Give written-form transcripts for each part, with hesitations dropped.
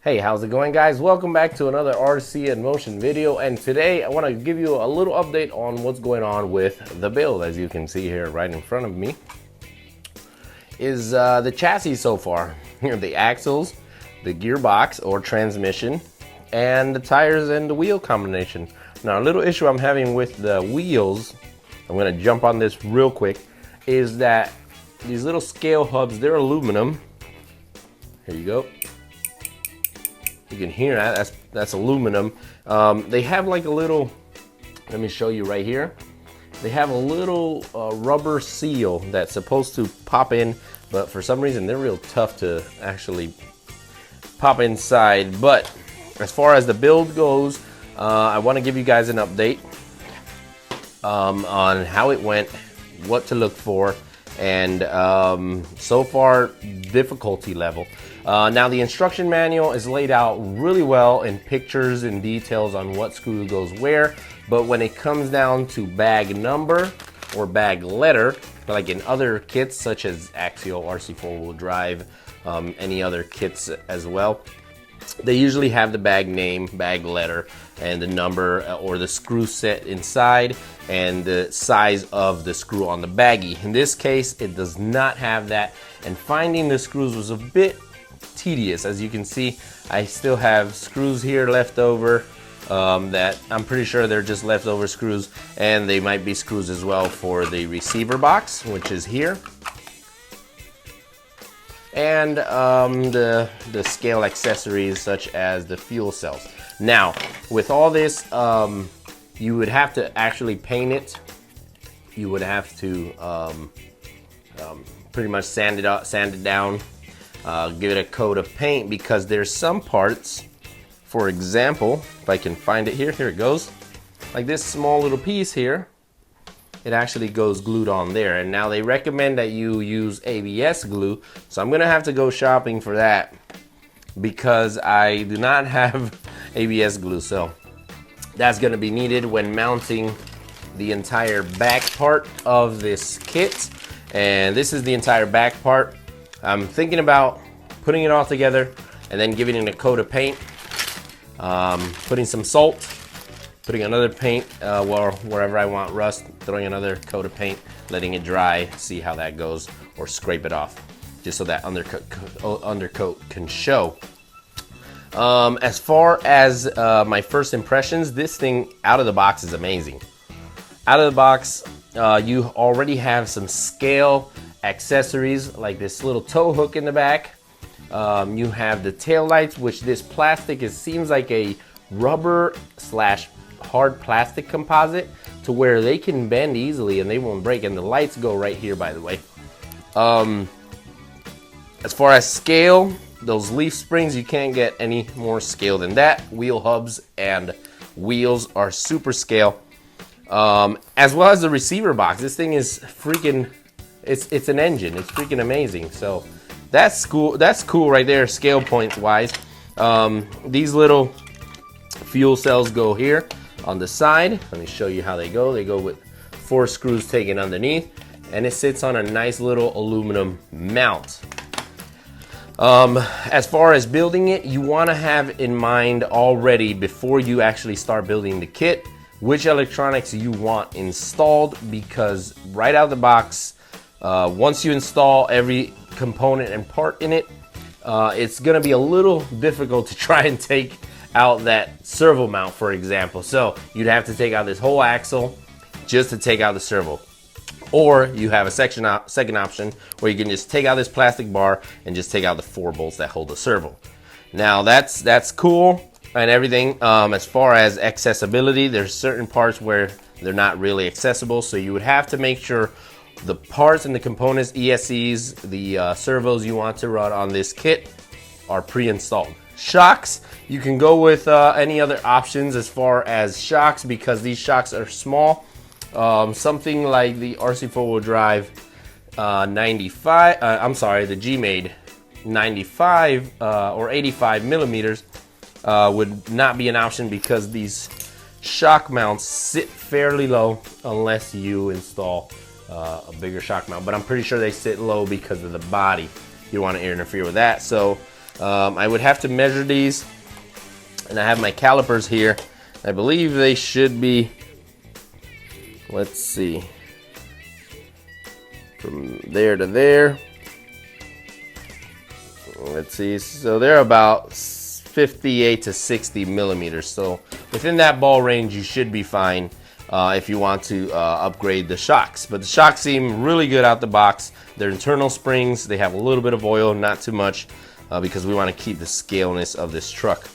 Hey, how's it going, guys? Welcome back to another RC in Motion video, and today I want to give you a little update on what's going on with the build. As you can see here right in front of me is the chassis so far. The axles, the gearbox or transmission, and the tires and the wheel combination. Now, a little issue I'm having with the wheels, I'm going to jump on this real quick, is that these little scale hubs, they're aluminum. Here you go. You can hear that, that's aluminum. They have like a little, let me show you right here. They have a little rubber seal that's supposed to pop in, but for some reason they're real tough to actually pop inside. But as far as the build goes, I want to give you guys an update on how it went, what to look for, and so far difficulty level. Now the instruction manual is laid out really well in pictures and details on what screw goes where, but when it comes down to bag number or bag letter, like in other kits such as Axial, RC4 wheel drive, any other kits as well, they usually have the bag name, bag letter, and the number or the screw set inside and the size of the screw on the baggie. In this case, it does not have that, and finding the screws was a bit tedious. As you can see, I still have screws here left over that I'm pretty sure they're just leftover screws, and they might be screws as well for the receiver box, which is here, and the scale accessories such as the fuel cells. Now, with all this, you would have to actually paint it. You would have to pretty much sand it down, give it a coat of paint, because there's some parts, for example, if I can find it here, here it goes, like this small little piece here, it actually goes glued on there, and now they recommend that you use ABS glue, so I'm gonna have to go shopping for that because I do not have ABS glue, so that's gonna be needed when mounting the entire back part of this kit. And this is the entire back part. I'm thinking about putting it all together and then giving it a coat of paint, putting some salt, putting another paint wherever I want rust, throwing another coat of paint, letting it dry, see how that goes, or scrape it off, just so that undercoat can show. As far as my first impressions, this thing out of the box is amazing. Out of the box, you already have some scale accessories like this little tow hook in the back. You have the tail lights, which this plastic seems like a rubber slash hard plastic composite, to where they can bend easily and they won't break, and the lights go right here, by the way. As far as scale, those leaf springs, you can't get any more scale than that. Wheel hubs and wheels are super scale. As well as the receiver box. This thing is freaking, it's an engine. It's freaking amazing. So that's cool. That's cool right there, scale points wise. These little fuel cells go here on the side. Let me show you how they go. They go with 4 screws taken underneath, and it sits on a nice little aluminum mount. As far as building it, you want to have in mind already, before you actually start building the kit, which electronics you want installed, because right out of the box, once you install every component and part in it, it's going to be a little difficult to try and take out that servo mount, for example. So you'd have to take out this whole axle just to take out the servo. Or you have a second option where you can just take out this plastic bar and just take out the 4 bolts that hold the servo. Now that's cool and everything. As far as accessibility, there's certain parts where they're not really accessible, so you would have to make sure the parts and the components, ESCs, the servos you want to run on this kit are pre-installed. Shocks, you can go with any other options as far as shocks, because these shocks are small. Something like the RC4 wheel drive 95, I'm sorry, the G-Made 95 or 85 millimeters would not be an option, because these shock mounts sit fairly low unless you install a bigger shock mount, but I'm pretty sure they sit low because of the body. You don't want to interfere with that. So I would have to measure these, and I have my calipers here. I believe they should be, let's see, from there to there. Let's see, so they're about 58 to 60 millimeters. So within that ball range, you should be fine if you want to upgrade the shocks. But the shocks seem really good out the box. They're internal springs. They have a little bit of oil, not too much, because we want to keep the scaleness of this truck.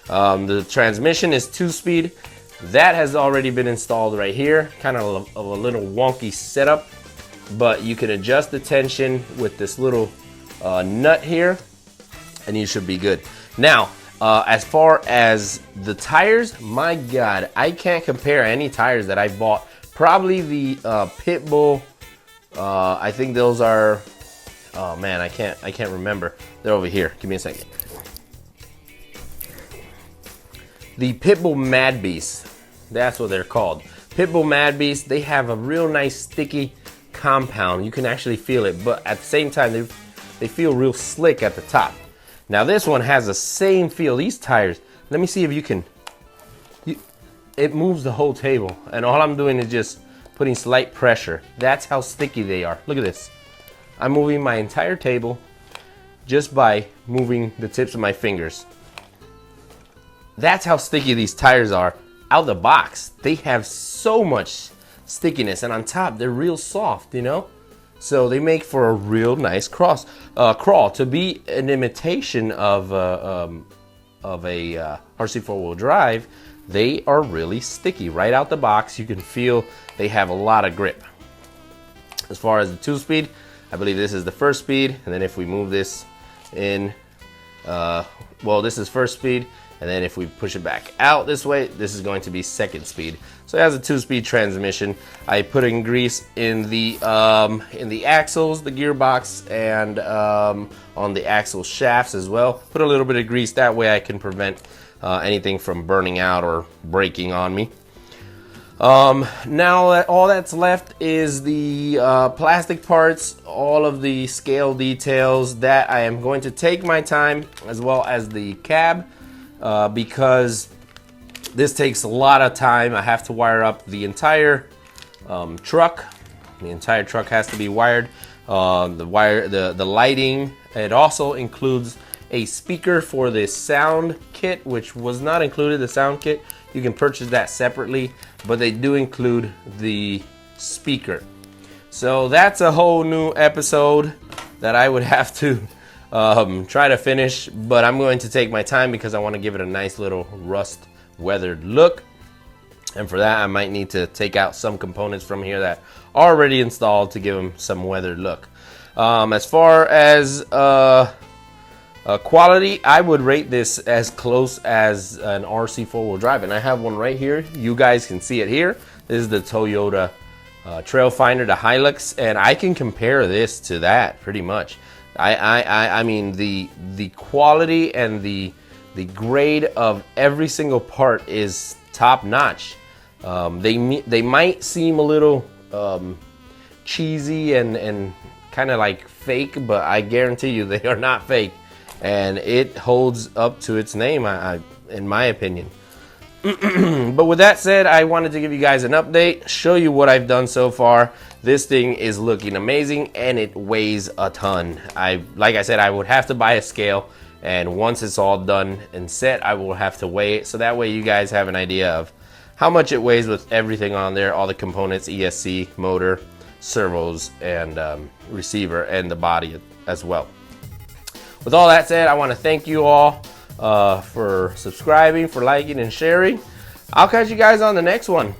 The transmission is 2-speed. That has already been installed right here. Kind of a little wonky setup, but you can adjust the tension with this little nut here, and you should be good. Now, as far as the tires, my God, I can't compare any tires that I bought. Probably the Pitbull. I think those are. Oh man, I can't remember. They're over here. Give me a second. The Pitbull Mad Beast. That's what they're called. Pitbull Mad Beast. They have a real nice sticky compound. You can actually feel it, but at the same time, they feel real slick at the top. Now this one has the same feel. These tires, let me see if you can, it moves the whole table, and all I'm doing is just putting slight pressure. That's how sticky they are. Look at this. I'm moving my entire table just by moving the tips of my fingers. That's how sticky these tires are out the box. They have so much stickiness, and on top they're real soft, you know? So they make for a real nice crawl. To be an imitation of a RC four-wheel drive, they are really sticky. Right out the box, you can feel they have a lot of grip. As far as the 2-speed, I believe this is the 1st speed, and then if we move this in, well, this is 1st speed, and then if we push it back out this way, this is going to be 2nd speed. So it has a 2-speed transmission. I put in grease in the axles, the gearbox, and on the axle shafts as well. Put a little bit of grease, that way I can prevent anything from burning out or breaking on me. Now all that's left is the plastic parts, all of the scale details that I am going to take my time, as well as the cab, because this takes a lot of time. I have to wire up the entire truck. The entire truck has to be wired. The lighting. It also includes a speaker for the sound kit, which was not included. The sound kit, you can purchase that separately, but they do include the speaker. So that's a whole new episode that I would have to try to finish, but I'm going to take my time because I want to give it a nice little rust weathered look, and for that I might need to take out some components from here that are already installed to give them some weathered look. As far as quality, I would rate this as close as an RC four-wheel drive, and I have one right here. You guys can see it here. This is the Toyota Trailfinder, the Hilux, and I can compare this to that pretty much. I mean the quality and the grade of every single part is top notch. They might seem a little cheesy and kind of like fake, but I guarantee you they are not fake, and it holds up to its name, in my opinion. But with that said, I wanted to give you guys an update, show you what I've done so far. This thing is looking amazing, and it weighs a ton. Like I said, I would have to buy a scale, and once it's all done and set, I will have to weigh it, so that way you guys have an idea of how much it weighs with everything on there, all the components, ESC, motor, servos, and receiver, and the body as well. With all that said, I want to thank you all for subscribing, for liking and sharing. I'll catch you guys on the next one.